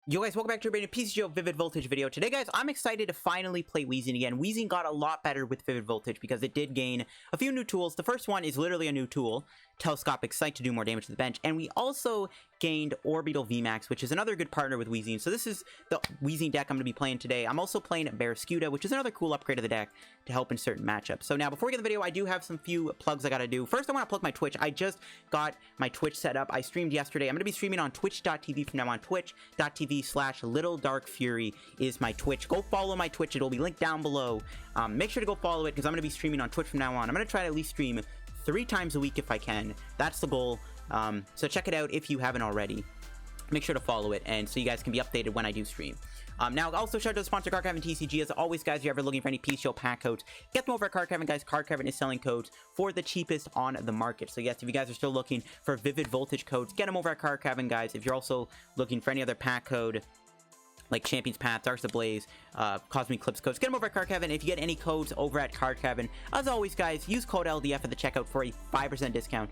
Yo guys, welcome back to a brand new Ptcgo Vivid Voltage video. Today guys, I'm excited to finally play Weezing again. Weezing got a lot better with Vivid Voltage because it did gain a few new tools. The first one is literally a new tool, Telescopic Sight, to do more damage to the bench. And we also gained Orbeetle VMAX, which is another good partner with Weezing. So this is the Weezing deck I'm going to be playing today. I'm also playing Barraskewda, which is another cool upgrade of the deck to help in certain matchups. So now, before we get to the video, I do have some few plugs I got to do. First, I want to plug my Twitch. I just got my Twitch set up. I streamed yesterday. I'm going to be streaming on twitch.tv from now on. Twitch.tv/LittleDarkFury is my Twitch. Go follow my Twitch. It'll be linked down below. Make sure to go follow it because I'm going to be streaming on Twitch from now on. I'm going to try to at least stream 3 times a week if I can. That's the goal. So check it out if you haven't already. Make sure to follow it, and so you guys can be updated when I do stream. Now, also shout out to the sponsor, Card Cavern TCG. As always, guys, if you're ever looking for any Ptcgo pack codes, get them over at Card Cavern, guys. Card Cavern is selling codes for the cheapest on the market. So, yes, if you guys are still looking for Vivid Voltage codes, get them over at Card Cavern, guys. If you're also looking for any other pack code, like Champion's Path, Darks Ablaze, Cosmic Eclipse codes, get them over at Card Cavern. If you get any codes over at Card Cavern, as always, guys, use code LDF at the checkout for a 5% discount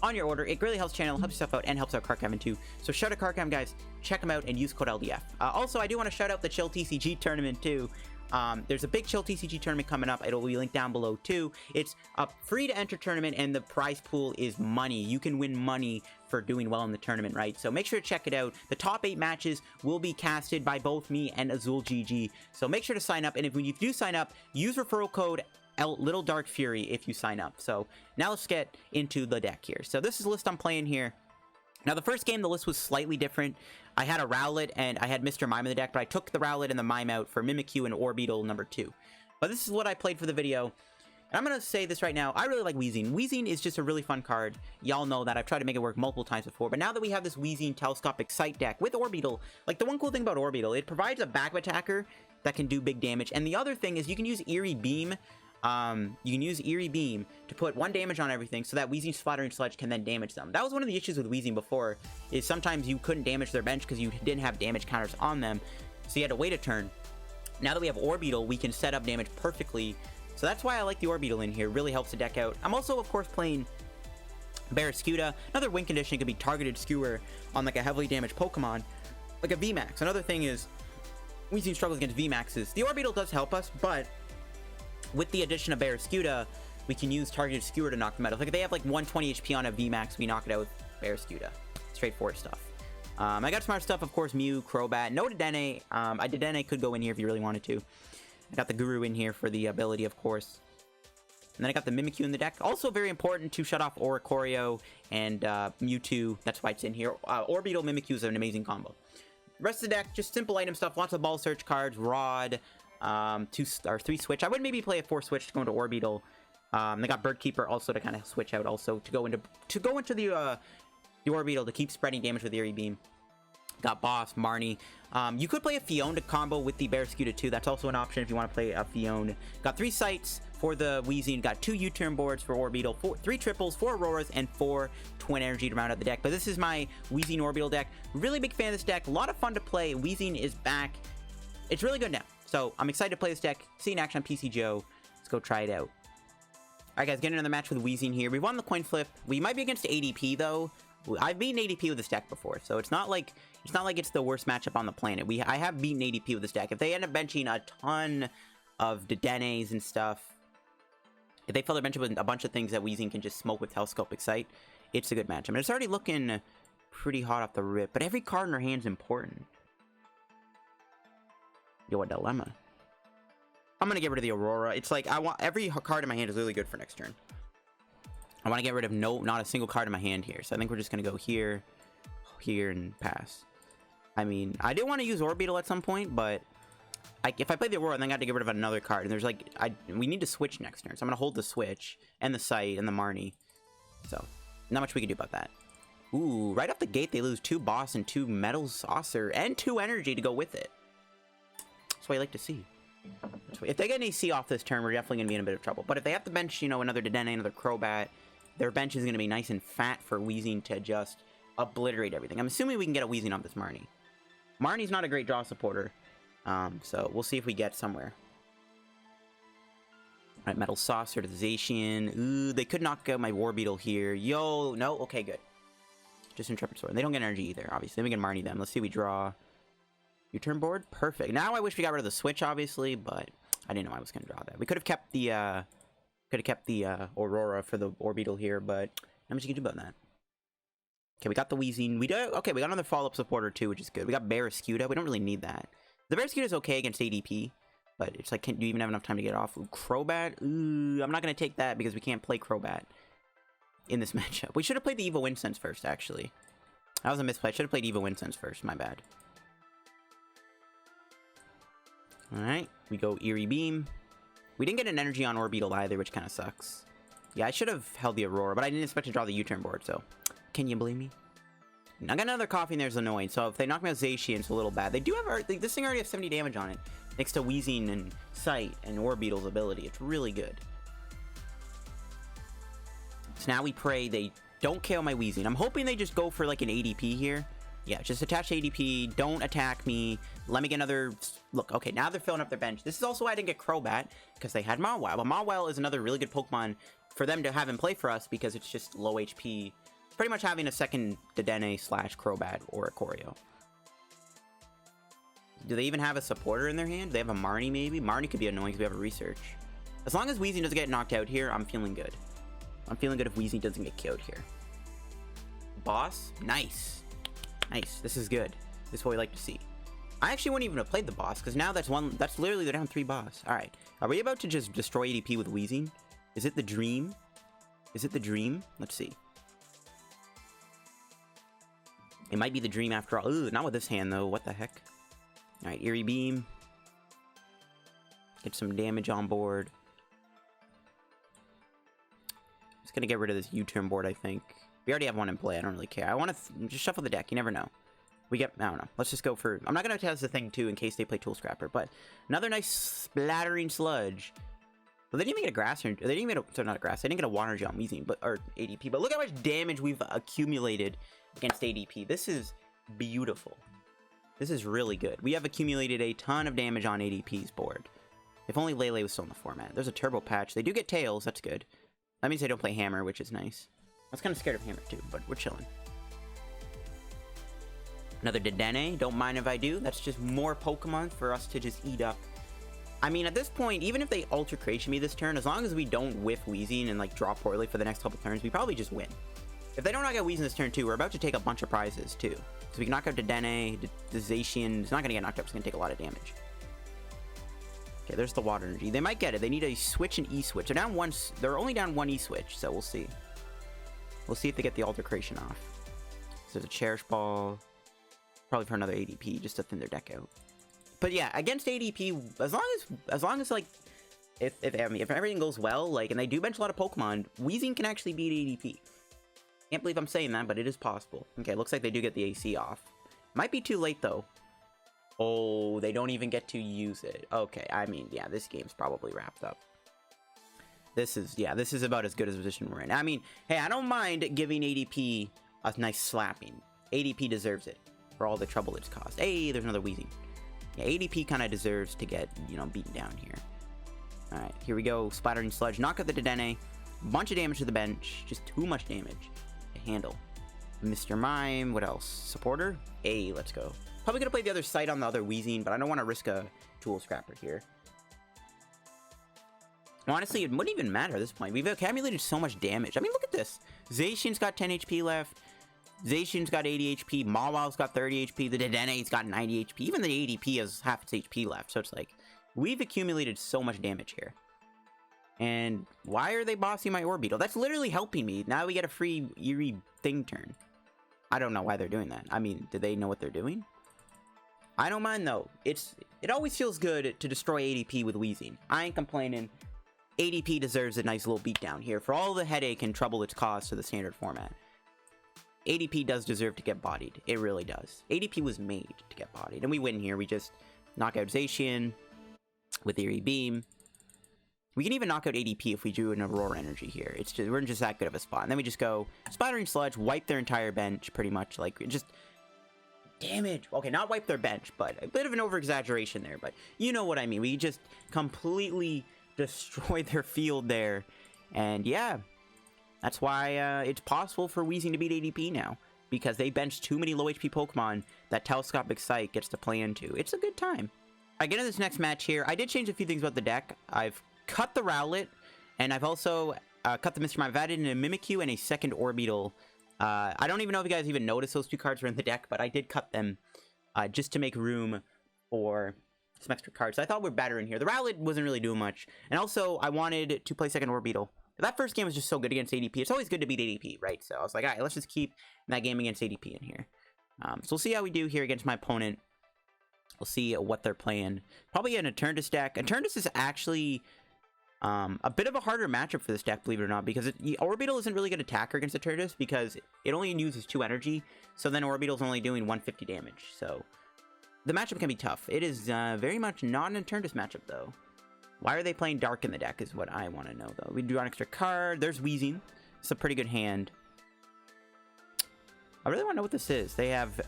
on your order. It really helps the channel, helps yourself out, and helps out Card Cavern too. So shout out Card Cavern, guys. Check them out and use code LDF. Also, I do want to shout out the Chill TCG tournament too. There's a big Chill TCG tournament coming up. It'll be linked down below too. It's a free to enter tournament, and the prize pool is money. You can win money for doing well in the tournament, right? So make sure to check it out. The top 8 matches will be casted by both me and Azul GG. So make sure to sign up, and when you do sign up, use referral code LittleDarkFury if you sign up. So now let's get into the deck here. So this is the list I'm playing here. Now, the first game, the list was slightly different. I had a Rowlet and I had Mr. Mime in the deck, but I took the Rowlet and the Mime out for Mimikyu and Orbeetle number 2. But this is what I played for the video. And I'm going to say this right now. I really like Weezing. Weezing is just a really fun card. Y'all know that. I've tried to make it work multiple times before. But now that we have this Weezing Telescopic Sight deck with Orbeetle, like the one cool thing about Orbeetle, it provides a backup attacker that can do big damage. And the other thing is you can use Eerie Beam. You can use Eerie Beam to put 1 damage on everything so that Weezing Splattering Sludge can then damage them. That was one of the issues with Weezing before, is sometimes you couldn't damage their bench because you didn't have damage counters on them, so you had to wait a turn. Now that we have Orbeetle, we can set up damage perfectly, so that's why I like the Orbeetle in here. It really helps the deck out. I'm also, of course, playing Barraskewda. Another win condition could be targeted skewer on like a heavily damaged Pokemon, like a VMAX. Another thing is Weezing struggles against VMAXs. The Orbeetle does help us, but with the addition of Barraskewda, we can use targeted skewer to knock them out. Like if they have like 120 HP on a VMAX, we knock it out with Barraskewda. Straightforward stuff. I got smart stuff, of course, Mew, Crobat, no Dedenne. Dedenne could go in here if you really wanted to. I got the Guru in here for the ability, of course. And then I got the Mimikyu in the deck. Also very important to shut off Oricorio and Mewtwo. That's why it's in here. Orbeetle Mimikyu is an amazing combo. Rest of the deck, just simple item stuff. Lots of ball search cards, Rod, 2 or 3 switch. I would maybe play a 4 switch to go into Orbeetle. They got Bird Keeper also to kind of switch out, also to go into the Orbeetle to keep spreading damage with Eerie Beam. Got Boss, Marnie. You could play a Fiona to combo with the Barraskewda too. That's also an option if you want to play a Fiona. Got 3 sights for the Weezing. Got 2 U-Turn boards for Orbeetle. 3 triples, 4 Auroras, and 4 Twin Energy to round out the deck. But this is my Weezing Orbeetle deck. Really big fan of this deck. A lot of fun to play. Weezing is back. It's really good now. So, I'm excited to play this deck, see in action on Ptcgo. Let's go try it out. Alright guys, getting another match with Weezing here. We won the coin flip. We might be against ADP though. I've beaten ADP with this deck before, so it's not like it's the worst matchup on the planet. I have beaten ADP with this deck. If they end up benching a ton of Dedennes and stuff, if they fill their bench with a bunch of things that Weezing can just smoke with Telescopic Sight, it's a good matchup. I mean, it's already looking pretty hot off the rip, but every card in her hand's important. Yo, a dilemma. I'm gonna get rid of the Aurora. It's like, I want every card in my hand is really good for next turn. I want to get rid of not a single card in my hand here. So I think we're just gonna go here, here, and pass. I mean, I did want to use Orbeetle at some point, but if I play the Aurora, then I got to get rid of another card. And there's like, we need to switch next turn. So I'm gonna hold the switch and the Sight and the Marnie. So not much we can do about that. Ooh, right off the gate they lose 2 Boss and 2 Metal Saucer and 2 Energy to go with it. That's what I like to see. If they get an AC off this turn, we're definitely going to be in a bit of trouble. But if they have to bench, you know, another Dedenne, another Crobat, their bench is going to be nice and fat for Weezing to just obliterate everything. I'm assuming we can get a Weezing off this Marnie. Marnie's not a great draw supporter, so we'll see if we get somewhere. Alright, Metal Saucer to Zacian. Ooh, they could knock out my Orbeetle here. Yo, no? Okay, good. Just Intrepid Sword. They don't get energy either, obviously. We can Marnie them. Let's see, we draw. U-turn board, perfect. Now I wish we got rid of the switch, obviously, but I didn't know I was going to draw that. We could have kept the Aurora for the Orbeetle here, but not much you can do about that. Okay, we got the Weezing. Okay, we got another follow-up supporter too, which is good. We got Barraskewda. We don't really need that. The Barraskewda is okay against ADP, but it's like, do you even have enough time to get it off? Ooh, Crobat? Ooh, I'm not going to take that because we can't play Crobat in this matchup. We should have played the Evo Incense first, actually. That was a misplay. I should have played Evo Incense first. My bad. Alright, we go Eerie Beam. We didn't get an energy on Orbeetle either, which kind of sucks. Yeah, I should have held the Aurora, but I didn't expect to draw the U-turn board, so... Can you blame me? I got another Koffing there's annoying, so if they knock me out Zacian, it's a little bad. They do have... This thing already has 70 damage on it, next to Weezing and Sight and Orbeetle's ability. It's really good. So now we pray they don't KO my Weezing. I'm hoping they just go for like an ADP here. Yeah, just attach ADP, don't attack me, let me get another... Look, okay, now they're filling up their bench. This is also why I didn't get Crobat, because they had Mawile. But Mawile is another really good Pokemon for them to have in play for us, because it's just low HP. Pretty much having a second Dedenne / Crobat or a Choreo. Do they even have a supporter in their hand? They have a Marnie, maybe? Marnie could be annoying because we have a research. As long as Weezing doesn't get knocked out here, I'm feeling good. I'm feeling good if Weezing doesn't get killed here. Boss? Nice. Nice. This is good. This is what we like to see. I actually wouldn't even have played the boss, because now that's literally the down 3 boss. Alright. Are we about to just destroy ADP with Weezing? Is it the dream? Is it the dream? Let's see. It might be the dream after all. Ooh, not with this hand, though. What the heck? Alright, Eerie Beam. Get some damage on board. Just gonna get rid of this U-turn board, I think. We already have one in play. I don't really care. I want to just shuffle the deck. You never know. We get... I don't know. Let's just go for... I'm not going to test the thing, too, in case they play Tool Scrapper. But another nice splattering sludge. Well, they didn't even get a grass... They didn't even get a... So not a grass. They didn't get a water on Weezing, but... Or ADP. But look how much damage we've accumulated against ADP. This is beautiful. This is really good. We have accumulated a ton of damage on ADP's board. If only Lele was still in the format. There's a Turbo Patch. They do get Tails. That's good. That means they don't play Hammer, which is nice. I was kind of scared of Hammer, too, but we're chilling. Another Dedenne. Don't mind if I do. That's just more Pokemon for us to just eat up. I mean, at this point, even if they Ultra Creation me this turn, as long as we don't whiff Weezing and, like, draw poorly for the next couple turns, we probably just win. If they don't knock out Weezing this turn, too, we're about to take a bunch of prizes, too. So we can knock out Dedenne, the Zacian. It's not going to get knocked out. It's going to take a lot of damage. Okay, there's the Water Energy. They might get it. They need a Switch and E-Switch. They're down one... They're only down one E-Switch, so we'll see. We'll see if they get the Ultra Creation off. So there's a Cherish Ball. Probably for another ADP, just to thin their deck out. But yeah, against ADP, as long as like, if everything goes well, like, and they do bench a lot of Pokemon, Weezing can actually beat ADP. Can't believe I'm saying that, but it is possible. Okay, looks like they do get the AC off. Might be too late, though. Oh, they don't even get to use it. Okay, I mean, yeah, this game's probably wrapped up. This is about as good as a position we're in. I mean, hey, I don't mind giving ADP a nice slapping. ADP deserves it for all the trouble it's caused. Hey, there's another Weezing. Yeah, ADP kind of deserves to get, you know, beaten down here. Alright, here we go. Splattering Sludge. Knock out the Dedenne. Bunch of damage to the bench. Just too much damage to handle. Mr. Mime. What else? Supporter? Hey, let's go. Probably gonna play the other Sight on the other Weezing, but I don't want to risk a Tool Scrapper here. Honestly, it wouldn't even matter at this point. We've accumulated so much damage. I mean, look at this. Zacian's got 10 HP left. Zacian's got 80 HP. Mawile's got 30 HP. The Dedenne's got 90 HP. Even the ADP has half its HP left. So it's like, we've accumulated so much damage here. And why are they bossing my Orbeetle? That's literally helping me. Now we get a free Eerie thing turn. I don't know why they're doing that. I mean, do they know what they're doing? I don't mind, though. It always feels good to destroy ADP with Weezing. I ain't complaining. ADP deserves a nice little beatdown here for all the headache and trouble it's caused to the standard format. ADP does deserve to get bodied. It really does. ADP was made to get bodied. And we win here. We just knock out Zacian with Eerie Beam. We can even knock out ADP if we do an Aurora Energy here. It's just, we're just that good of a spot. And then we just go Splattering Sludge, wipe their entire bench, pretty much. Like, just damage. Okay, not wipe their bench, but a bit of an over-exaggeration there. But you know what I mean. We just completely destroy their field there. And yeah, that's why it's possible for Weezing to beat ADP now. because they bench too many low HP Pokemon that Telescopic Sight gets to play into. It's a good time. I get into this next match here. I did change a few things about the deck. I've cut the Rowlet, and I've also cut the Mr. Mime. I've added in a Mimikyu and a second Orbeetle. I don't even know if you guys even noticed those two cards were in the deck, but I did cut them just to make room for some extra cards. So I thought we're better in here. The Rowlet wasn't really doing much. And also, I wanted to play second Orbeetle. That first game was just so good against ADP. It's always good to beat ADP, right? So I was like, all right, let's just keep that game against ADP in here. So we'll see how we do here against my opponent. We'll see what they're playing. Probably an Eternus deck. Eternus is actually a bit of a harder matchup for this deck, believe it or not, because Orbeetle isn't really good attacker against Eternus because it only uses 2 energy. So then Orbeetle's only doing 150 damage. So the matchup can be tough. It is very much not an Eternus matchup, though. Why are they playing Dark in the deck is what I want to know, though. We draw an extra card. There's Weezing. It's a pretty good hand. I really want to know what this is. They have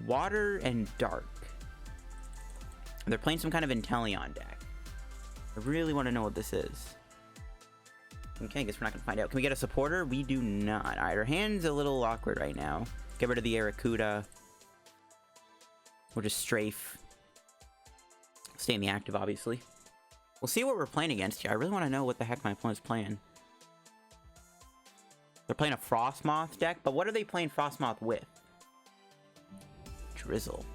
Water and Dark. They're playing some kind of Inteleon deck. I really want to know what this is. Okay, I guess we're not going to find out. Can we get a supporter? We do not. Alright, our hand's a little awkward right now. Get rid of the Arrokuda. We'll just strafe. Stay in the active, obviously. We'll see what we're playing against here. I really want to know what the heck my opponent's playing. They're playing a Frostmoth deck, but what are they playing Frostmoth with? Drizzle.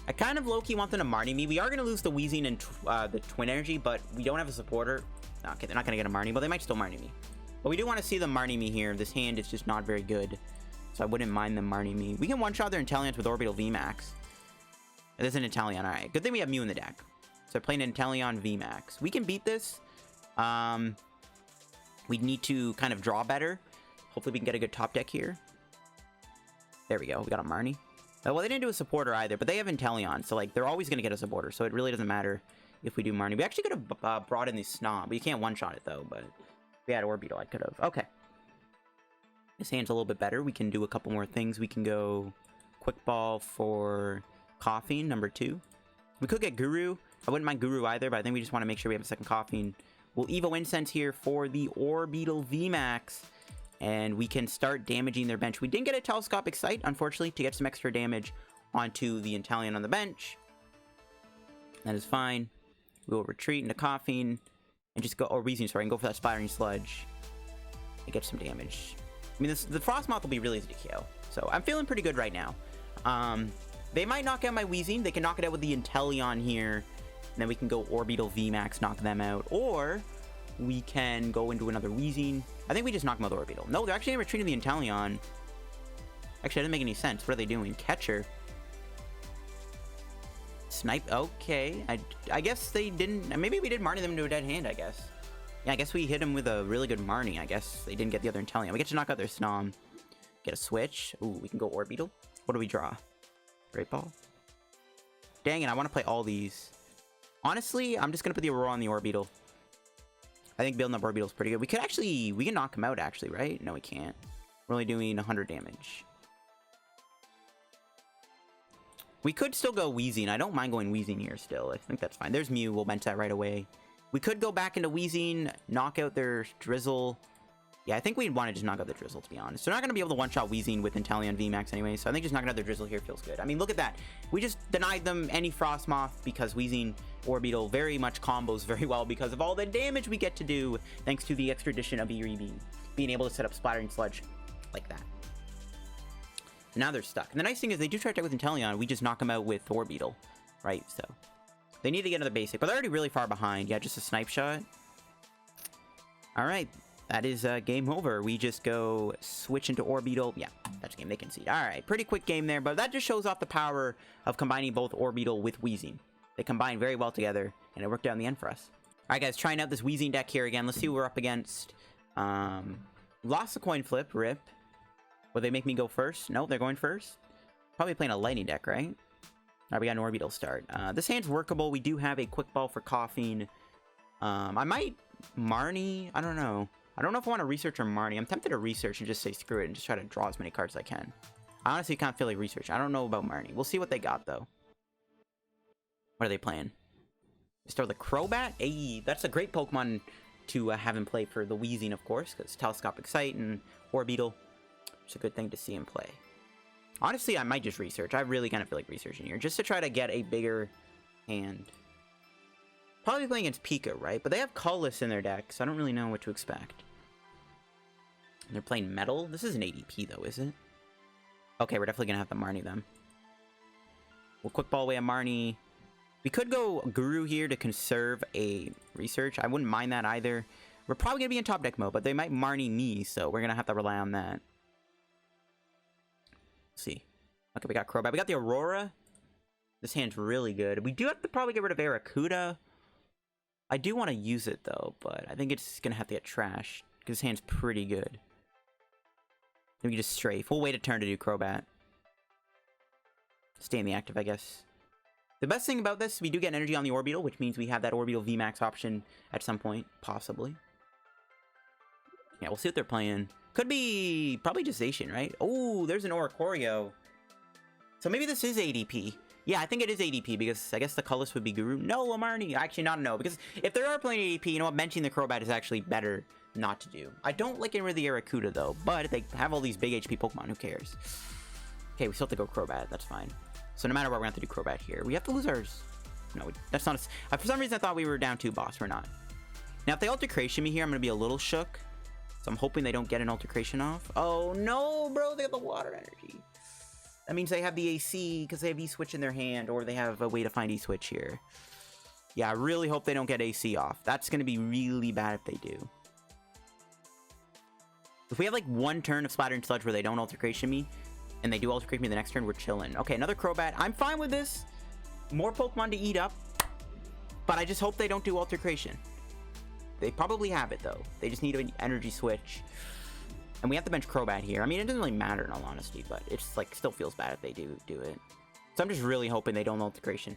I kind of low-key want them to Marnie me. We are going to lose the Weezing and the Twin Energy, but we don't have a supporter. Okay, they're not going to get a Marnie, but they might still Marnie me. But we do want to see them Marnie me here. This hand is just not very good, so I wouldn't mind them Marnie me. We can one-shot their Inteleons with Orbeetle VMAX. There's an Inteleon, alright. Good thing we have Mew in the deck. So they're playing Inteleon VMAX. We can beat this. We need to kind of draw better. Hopefully we can get a good top deck here. There we go. We got a Marnie. Well, they didn't do a supporter either, but they have Inteleon. So, like, they're always going to get a supporter. So it really doesn't matter if we do Marnie. We actually could have brought in the Snob. But you can't one-shot it, though. But if we had Orbeetle, I could have. Okay. This hand's a little bit better. We can do a couple more things. We can go Quick Ball for Koffing, number 2. We could get Guru. I wouldn't mind Guru either, but I think we just want to make sure we have a second Koffing. We'll Evo Incense here for the Orbeetle VMAX, and we can start damaging their bench. We didn't get a Telescopic Sight, unfortunately, to get some extra damage onto the Inteleon on the bench. That is fine. We will retreat into Koffing and just go, or Weezing, sorry, and go for that Splattering Sludge and get some damage. I mean, the Frostmoth will be really easy to kill, so I'm feeling pretty good right now. They might knock out my Weezing. They can knock it out with the Inteleon here. And then we can go Orbeetle VMAX, knock them out. Or we can go into another Weezing. I think we just knock them out with Orbeetle. No, they're actually retreating the Inteleon. Actually, that doesn't make any sense. What are they doing? Catcher. Snipe. Okay. I guess they didn't. Maybe we did Marnie them into a dead hand, I guess. Yeah, I guess we hit them with a really good Marnie. I guess they didn't get the other Inteleon. We get to knock out their Snom. Get a switch. Ooh, we can go Orbeetle. What do we draw? Great Ball. Dang it, I want to play all these. Honestly, I'm just going to put the Aurora on the Orbeetle. I think building up Orbeetle is pretty good. We can knock him out, actually, right? No, we can't. We're only doing 100 damage. We could still go Weezing. I don't mind going Weezing here still. I think that's fine. There's Mew. We'll bench that right away. We could go back into Weezing, knock out their Drizzle. Yeah, I think we'd want to just knock out the Drizzle, to be honest. They're not going to be able to one-shot Weezing with Inteleon VMAX anyway, so I think just knocking out their Drizzle here feels good. I mean, look at that. We just denied them any Frostmoth because Weezing Orbeetle very much combos very well because of all the damage we get to do thanks to the extra addition of Eevee being able to set up Splattering Sludge like that. Now they're stuck. And the nice thing is they do try to attack with Inteleon. We just knock them out with Orbeetle, right? So they need to get another basic, but they're already really far behind. Yeah, just a snipe shot. All right. That is game over. We just go switch into Orbeetle. Yeah, that's a game they concede. All right, pretty quick game there, but that just shows off the power of combining both Orbeetle with Weezing. They combine very well together, and it worked out in the end for us. All right, guys, trying out this Weezing deck here again. Let's see what we're up against. Lost the coin flip, rip. Will they make me go first? No, they're going first. Probably playing a lightning deck, right? All right, we got an Orbeetle start. This hand's workable. We do have a Quick Ball for Koffing. I might Marnie. I don't know. I don't know if I want to research or Marnie. I'm tempted to research and just say screw it and just try to draw as many cards as I can. I honestly can't feel like research. I don't know about Marnie. We'll see what they got, though. What are they playing? They start with the Crobat? Hey, that's a great Pokemon to have in play for the Weezing, of course, because Telescopic Sight and Orbeetle. It's a good thing to see him play. Honestly, I might just research. I really kind of feel like researching here, just to try to get a bigger hand. Probably playing against Ptcgo, right? But they have Colorless in their deck, so I don't really know what to expect. And they're playing Metal? This is an ADP, though, is it? Okay, we're definitely going to have to Marnie them. We'll Quick Ball away a Marnie. We could go Guru here to conserve a research. I wouldn't mind that either. We're probably going to be in top deck mode, but they might Marnie me, so we're going to have to rely on that. Let's see. Okay, we got Crobat. We got the Aurora. This hand's really good. We do have to probably get rid of Arrokuda. I do want to use it, though, but I think it's going to have to get trashed, because this hand's pretty good. Then we can just strafe. We'll wait a turn to do Crobat. Stay in the active, I guess. The best thing about this, we do get energy on the Orbeetle, which means we have that Orbeetle VMAX option at some point, possibly. Yeah, we'll see what they're playing. Could be probably just Zacian, right? Oh, there's an Oranguru. So maybe this is ADP. Yeah, I think it is ADP, because I guess the colorless would be Guru. No, Marnie. Actually, not no, because if they are playing ADP, you know what? Benching the Crobat is actually better not to do. I don't like getting rid of the Arrokuda, though, but if they have all these big HP Pokemon, who cares? Okay, we still have to go Crobat. That's fine. So no matter what, we're going to have to do Crobat here. We have to lose ours. No, that's not a... for some reason, I thought we were down 2 boss. We're not. Now, if they Altercation me here, I'm going to be a little shook. So I'm hoping they don't get an Altercation off. Oh, no, bro. They have the Water Energy. That means they have the AC because they have E-Switch in their hand, or they have a way to find E-Switch here. Yeah, I really hope they don't get AC off. That's going to be really bad if they do. If we have like one turn of Splattering Sludge where they don't Altercation me, and they do Altercation me the next turn, we're chilling. Okay, another Crobat. I'm fine with this. More Pokemon to eat up, but I just hope they don't do Altercation. They probably have it, though. They just need an energy switch. And we have to bench Crobat here. I mean, it doesn't really matter in all honesty, but it's like still feels bad if they do it. So I'm just really hoping they don't Altercation.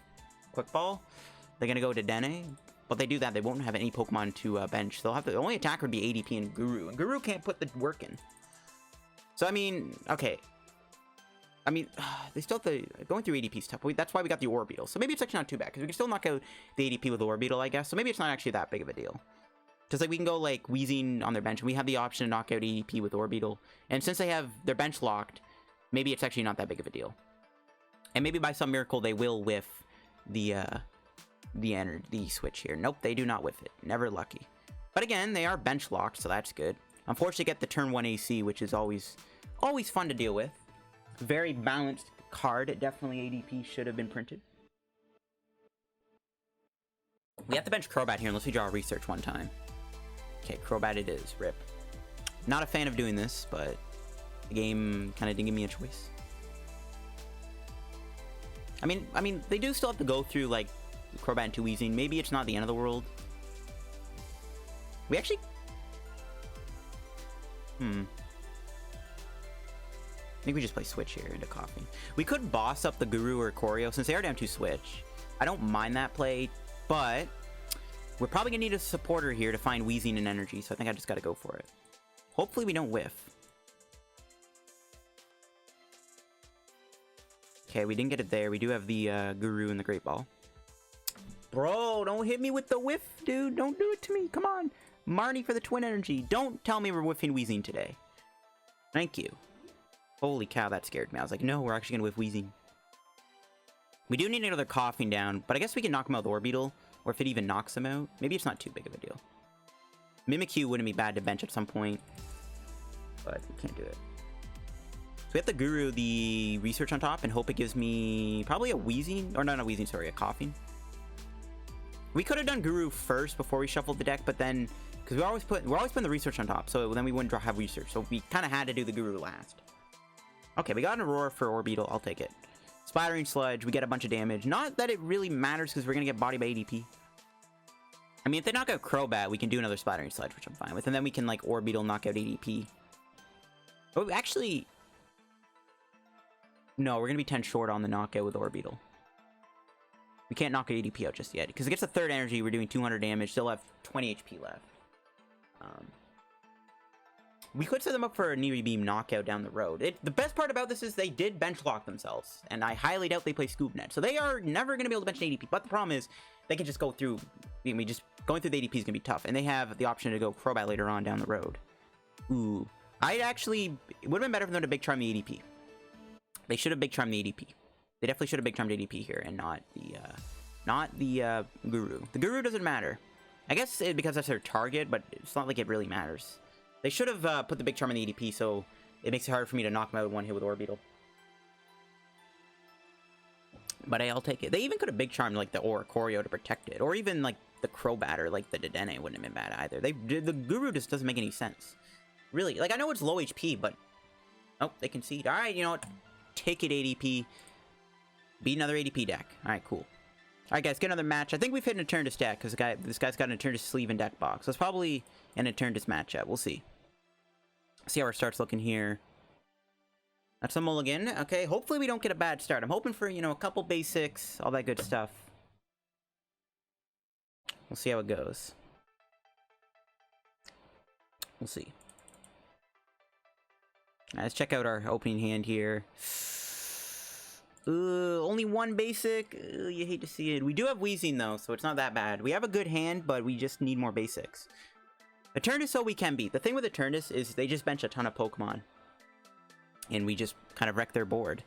Quick Ball. They're gonna go to Dene. But they do that, they won't have any Pokemon to bench. They'll have the only attacker would be ADP and Guru. And Guru can't put the work in. So I mean, okay. I mean, they still have to... Going through ADP is tough. That's why we got the Orbeetle. So maybe it's actually not too bad, because we can still knock out the ADP with the Orbeetle, I guess. So maybe it's not actually that big of a deal. Because like we can go like Weezing on their bench, and we have the option to knock out ADP with Orbeetle. And since they have their bench locked, maybe it's actually not that big of a deal. And maybe by some miracle they will whiff the switch here. Nope, they do not whiff it. Never lucky. But again, they are bench locked, so that's good. Unfortunately, get the turn 1 AC, which is always fun to deal with. Very balanced card. Definitely ADP should have been printed. We have to bench Crobat here unless we draw a research one time. Okay, Crobat it is. Rip. Not a fan of doing this, but the game kind of didn't give me a choice. I mean, they do still have to go through like Crobat and 2 Weezing. Maybe it's not the end of the world. We actually... I think we just play Switch here into Koffing. We could boss up the Guru or Choreo since they are down to Switch. I don't mind that play, but we're probably going to need a supporter here to find Weezing and energy, so I think I just got to go for it. Hopefully we don't whiff. Okay, we didn't get it there. We do have the Guru and the Great Ball. Bro, don't hit me with the whiff, dude. Don't do it to me. Come on. Marnie for the Twin Energy. Don't tell me we're whiffing Weezing today. Thank you. Holy cow, that scared me. I was like, no, we're actually going to whiff Weezing. We do need another Koffing down, but I guess we can knock him out with Orbeetle, or if it even knocks him out, maybe it's not too big of a deal. Mimikyu wouldn't be bad to bench at some point, but we can't do it. So we have to Guru the research on top and hope it gives me probably a Weezing, or not a Weezing, sorry, a Koffing. We could have done Guru first before we shuffled the deck, but then, because we're always putting the research on top, so then we wouldn't have research, so we kind of had to do the Guru last. Okay, we got an Aurora for Orbeetle. I'll take it. Splattering Sludge. We get a bunch of damage. Not that it really matters because we're going to get bodied by ADP. I mean, if they knock out Crobat, we can do another Splattering Sludge, which I'm fine with. And then we can, like, Orbeetle knock out ADP. Oh, actually... No, we're going to be 10 short on the knockout with Orbeetle. We can't knock ADP out just yet. Because it gets a third energy. We're doing 200 damage. Still have 20 HP left. We could set them up for a Neri Beam knockout down the road. The best part about this is they did bench lock themselves, and I highly doubt they play ScoopNet. So they are never going to be able to bench an ADP, but the problem is they can just go through... I mean, just going through the ADP is going to be tough, and they have the option to go Crobat later on down the road. Ooh. It would have been better for them to big charm the ADP. They should have big charmed the ADP. They definitely should have big charmed ADP here and not the Guru. The Guru doesn't matter. I guess because that's their target, but it's not like it really matters. They should have put the big charm on the ADP, so it makes it harder for me to knock them out with one hit with Orbeetle. But I'll take it. They even could have big charmed like the Oricorio to protect it, or even like the Crobat or like the DAA wouldn't have been bad either. The Guru just doesn't make any sense. Really, like I know it's low HP, but oh, they concede. All right, you know what? Take it, ADP. Beat another ADP deck. All right, cool. All right, guys, get another match. I think we've hit an Eternatus deck because this guy's got an Eternatus sleeve and deck box. So it's probably an Eternatus matchup. We'll see. See how our start's looking here. That's a mulligan. Okay, hopefully we don't get a bad start. I'm hoping for, you know, a couple basics, all that good stuff. We'll see how it goes. We'll see. All right, let's check out our opening hand here. Only one basic. You hate to see it. We do have Weezing, though, so it's not that bad. We have a good hand, but we just need more basics. Eternatus, so we can beat. The thing with Eternatus is they just bench a ton of Pokemon. And we just kind of wreck their board.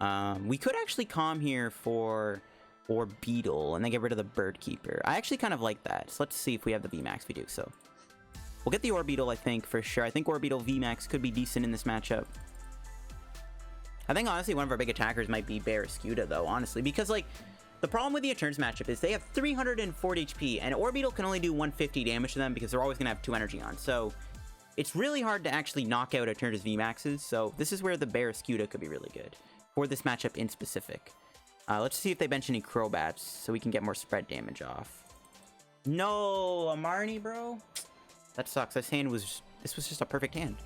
We could actually calm here for Orbeetle and then get rid of the Bird Keeper. I actually kind of like that. So let's see if we have the VMAX. We do, so. We'll get the Orbeetle, I think, for sure. I think Orbeetle VMAX could be decent in this matchup. I think, honestly, one of our big attackers might be Barraskewda, though, honestly. Because, like, the problem with the Eternatus matchup is they have 340 HP, and Orbeetle can only do 150 damage to them because they're always going to have 2 energy on. So, it's really hard to actually knock out Eternatus VMAXs. So, this is where the Barraskewda could be really good for this matchup in specific. Let's see if they bench any Crobats so we can get more spread damage off. No, a Marnie, bro. That sucks. This was just a perfect hand.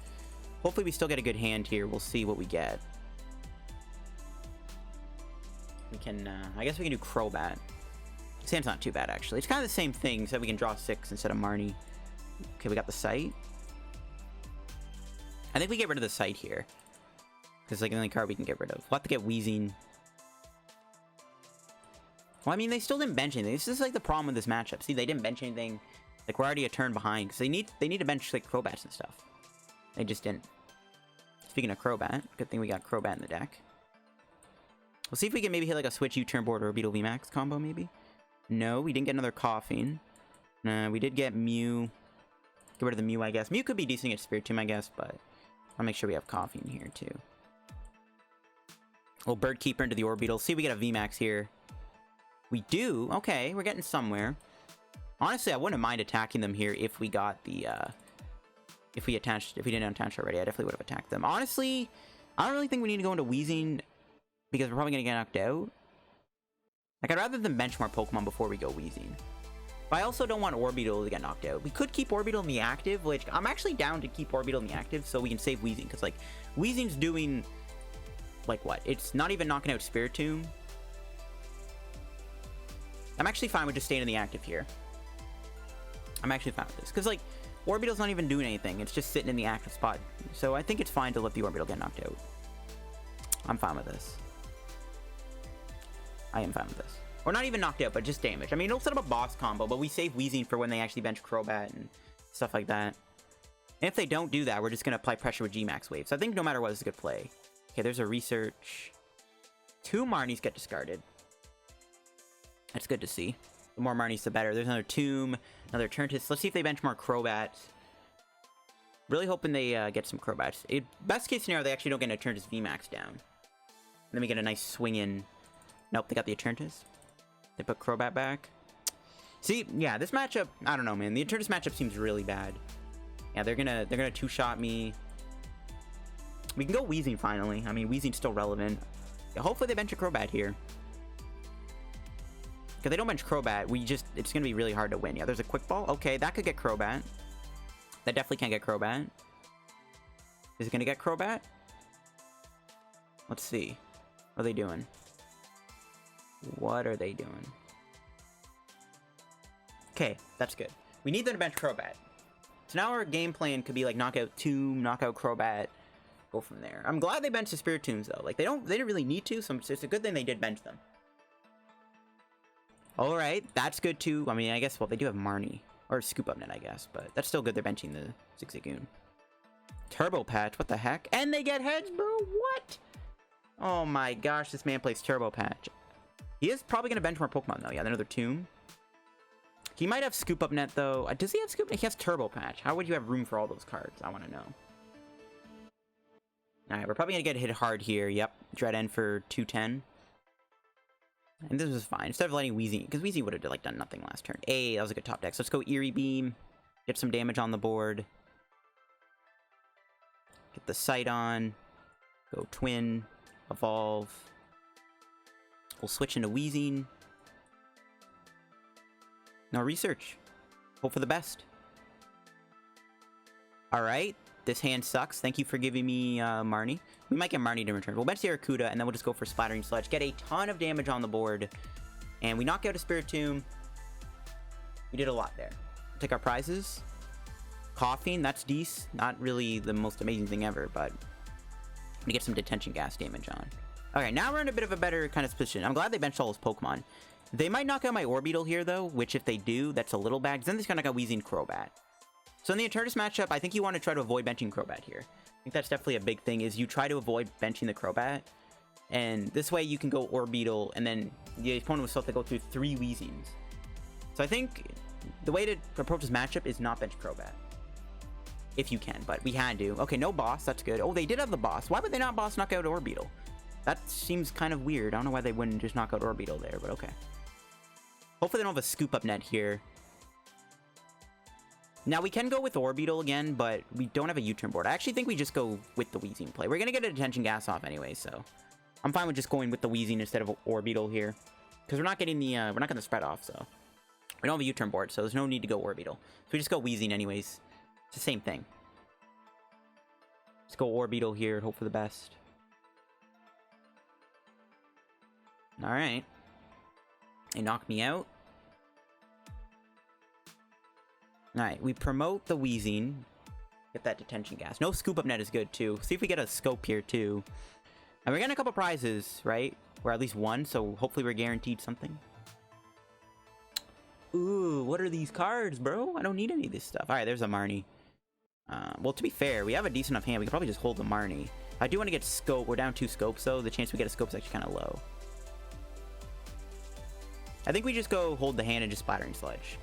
Hopefully we still get a good hand here. We'll see what we get. We can, I guess we can do Crobat. This hand's not too bad, actually. It's kind of the same thing, except we can draw 6 instead of Marnie. Okay, we got the Sight. I think we get rid of the Sight here. Because, like, the only card we can get rid of. We'll have to get Weezing. Well, I mean, they still didn't bench anything. This is, like, the problem with this matchup. See, they didn't bench anything. Like, we're already a turn behind. Because they need to bench, like, Crobats and stuff. They just didn't. Speaking of Crobat, good thing we got Crobat in the deck. We'll see if we can maybe hit, like, a switch U-Turn Board or Orbeetle VMAX combo, maybe. No, we didn't get another Koffing. We did get Mew. Get rid of the Mew, I guess. Mew could be decent at Spiritomb, I guess, but I'll make sure we have Koffing here, too. We'll Bird Keeper into the Orbeetle. See if we get a VMAX here. We do. Okay, we're getting somewhere. Honestly, I wouldn't mind attacking them here if we got the, if we didn't attach already. I definitely would have attacked them. Honestly, I don't really think we need to go into Weezing because we're probably going to get knocked out. Like, I'd rather than bench more Pokemon before we go Weezing. But I also don't want Orbeetle to get knocked out. We could keep Orbeetle in the active, which I'm actually down to keep Orbeetle in the active so we can save Weezing. Because, like, Weezing's doing, like, what? It's not even knocking out Spiritomb. I'm actually fine with just staying in the active here. I'm actually fine with this. Because, like, Orbeetle's not even doing anything. It's just sitting in the active spot. So I think it's fine to let the Orbeetle get knocked out. I'm fine with this. I am fine with this. Or not even knocked out, but just damage. I mean, it'll set up a boss combo, but we save Weezing for when they actually bench Crobat and stuff like that. And if they don't do that, we're just going to apply pressure with G-Max Wave. So I think no matter what, it's a good play. Okay, there's a Research. 2 Marnies get discarded. That's good to see. The more Marnies, the better. There's another Tomb, another Eternatus. Let's see if they bench more Crobats. Really hoping they get some Crobats. Best case scenario, they actually don't get an Eternatus VMAX down. And then we get a nice swing in. Nope, they got the Eternatus. They put Crobat back. See, yeah, this matchup, I don't know, man. The Eternatus matchup seems really bad. Yeah, they're gonna two-shot me. We can go Weezing finally. I mean, Weezing's still relevant. Yeah, hopefully they bench a Crobat here. If they don't bench Crobat, it's gonna be really hard to win. Yeah, there's a Quick Ball. Okay, that could get Crobat. That definitely can't get Crobat. Is it gonna get Crobat? Let's see. What are they doing? What are they doing? Okay, that's good. We need them to bench Crobat. So now our game plan could be like knock out Tomb, knock out Crobat, go from there. I'm glad they benched the Spiritombs though. Like they didn't really need to, so it's a good thing they did bench them. Alright, that's good too. I mean, I guess, well, they do have Marnie. Or Scoop Up Net, I guess, but that's still good they're benching the Zigzagoon. Turbo Patch, what the heck? And they get heads, bro, what? Oh my gosh, this man plays Turbo Patch. He is probably going to bench more Pokemon, though. Yeah, another Tomb. He might have Scoop Up Net, though. Does he have Scoop Net? He has Turbo Patch. How would you have room for all those cards? I want to know. Alright, we're probably going to get hit hard here. Yep, Dread End for 210. And this was fine. Instead of letting Weezing, because Weezing would have like done nothing last turn. Hey, that was a good top deck. So let's go Eerie Beam. Get some damage on the board. Get the Sight on. Go Twin. Evolve. We'll switch into Weezing. No research. Hope for the best. Alright. This hand sucks. Thank you for giving me Marnie. We might get Marnie to return. We'll bench the Arrokuda, and then we'll just go for Splattering Sludge. Get a ton of damage on the board. And we knock out a Spiritomb. We did a lot there. Take our prizes. Koffing, that's decent. Not really the most amazing thing ever, but we get some Detention Gas damage on. Okay, now we're in a bit of a better kind of position. I'm glad they benched all those Pokemon. They might knock out my Orbeetle here, though, which if they do, that's a little bad. Then they're going to knock out Weezing Crobat. So in the Eternus matchup, I think you want to try to avoid benching Crobat here. I think that's definitely a big thing, is you try to avoid benching the Crobat. And this way you can go Orbeetle, and then the opponent will still have to go through 3 Weezings. So I think the way to approach this matchup is not bench Crobat. If you can, but we had to. Okay, no boss, that's good. Oh, they did have the boss. Why would they not boss knock out Orbeetle? That seems kind of weird. I don't know why they wouldn't just knock out Orbeetle there, but okay. Hopefully they don't have a Scoop Up Net here. Now, we can go with Orbeetle again, but we don't have a U-Turn Board. I actually think we just go with the Weezing play. We're going to get a Detention Gas off anyway, so I'm fine with just going with the Weezing instead of Orbeetle here. Because we're not getting the, we're not going to spread off, so. We don't have a U-Turn Board, so there's no need to go Orbeetle. So we just go Weezing anyways. It's the same thing. Let's go Orbeetle here, hope for the best. Alright. They knocked me out. Alright, we promote the Weezing. Get that Detention Gas. No Scoop Up Net is good, too. See if we get a Scope here, too. And we're getting a couple prizes, right? Or at least one, so hopefully we're guaranteed something. Ooh, what are these cards, bro? I don't need any of this stuff. Alright, there's a Marnie. Well, to be fair, we have a decent enough hand. We can probably just hold the Marnie. I do want to get Scope. We're down 2 Scopes, though. The chance we get a Scope is actually kind of low. I think we just go hold the hand and just Splattering Sludge.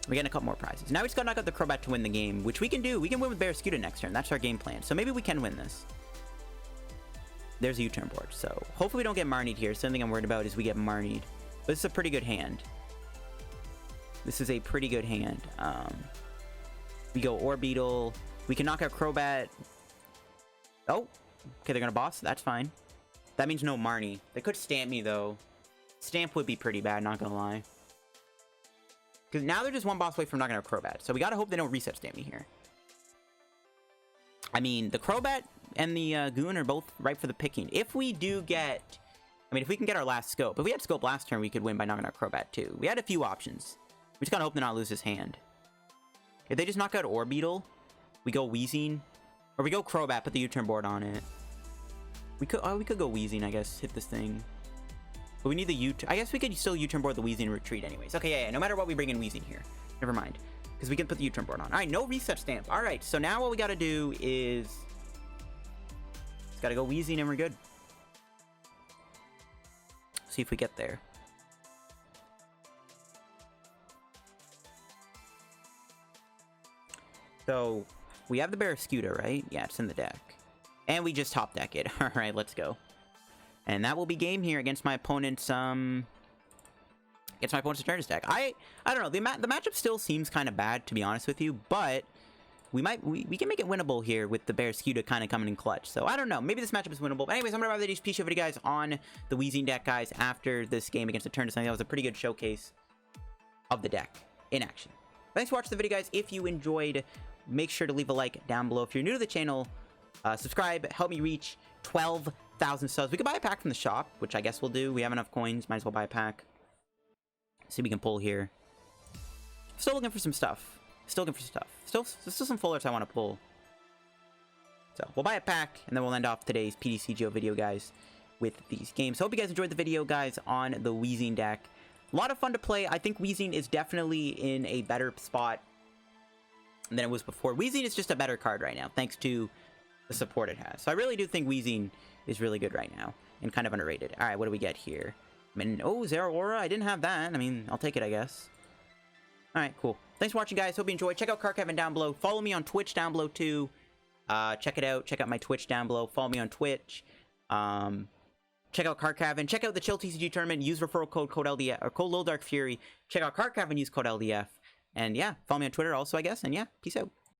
We're getting a couple more prizes. Now we just gotta knock out the Crobat to win the game, which we can do. We can win with Barraskewda next turn. That's our game plan. So maybe we can win this. There's a U-Turn Board. So hopefully we don't get Marnied here. Something I'm worried about is we get Marnied. But this is a pretty good hand. This is a pretty good hand. We go Orbeetle. We can knock out Crobat. Oh, okay, they're gonna boss. That's fine. That means no Marnie. They could stamp me, though. Stamp would be pretty bad, not gonna lie. Because now they're just one boss away from knocking out Crobat. So we gotta hope they don't reset stamp me here. I mean, the Crobat and the Goon are both ripe for the picking. If we do get... I mean, if we can get our last Scope. If we had Scope last turn, we could win by knocking out Crobat, too. We had a few options. We just gotta hope to not lose his hand. If they just knock out Orbeetle, we go Weezing. Or we go Crobat, put the U-Turn Board on it. We could go Weezing, I guess, hit this thing. But we need the U-Turn. I guess we could still U-Turn Board the Weezing retreat anyways. Okay, yeah, no matter what, we bring in Weezing here. Never mind. Because we can put the U-Turn Board on. Alright, no reset stamp. Alright, so now what we gotta do is... Just gotta go Weezing and we're good. See if we get there. So, we have the Barraskewda, right? Yeah, it's in the deck. And we just top deck it. Alright, let's go. And that will be game here against my opponent's, Eternus deck. I don't know, the matchup still seems kind of bad, to be honest with you, but we can make it winnable here with the Barraskewda kind of coming in clutch. So, I don't know, maybe this matchup is winnable. But anyways, I'm going to wrap the Ptcgo video, guys, on the Weezing deck, guys, after this game against Eternus. I think that was a pretty good showcase of the deck in action. Thanks for watching the video, guys. If you enjoyed, make sure to leave a like down below. If you're new to the channel, subscribe, help me reach 12,000 subs. We could buy a pack from the shop, which I guess we'll do. We have enough coins, might as well buy a pack. See what we can pull here. Still looking for some stuff. Still looking for stuff. Still some full arts I want to pull. So, we'll buy a pack, and then we'll end off today's Ptcgo video, guys, with these games. So, hope you guys enjoyed the video, guys, on the Weezing deck. A lot of fun to play. I think Weezing is definitely in a better spot than it was before. Weezing is just a better card right now, thanks to the support it has. So I really do think Weezing is really good right now, and kind of underrated. Alright, what do we get here? I mean, oh, Zero Aura, I didn't have that. I mean, I'll take it, I guess. Alright, cool. Thanks for watching, guys. Hope you enjoyed. Check out Kevin down below. Follow me on Twitch down below, too. Check it out. Check out my Twitch down below. Follow me on Twitch. Check out Kevin. Check out the Chill TCG tournament. Use referral code LDF, or code LittleDarkFury. Check out Kevin. Use code LDF. And yeah, follow me on Twitter also, I guess. And yeah, peace out.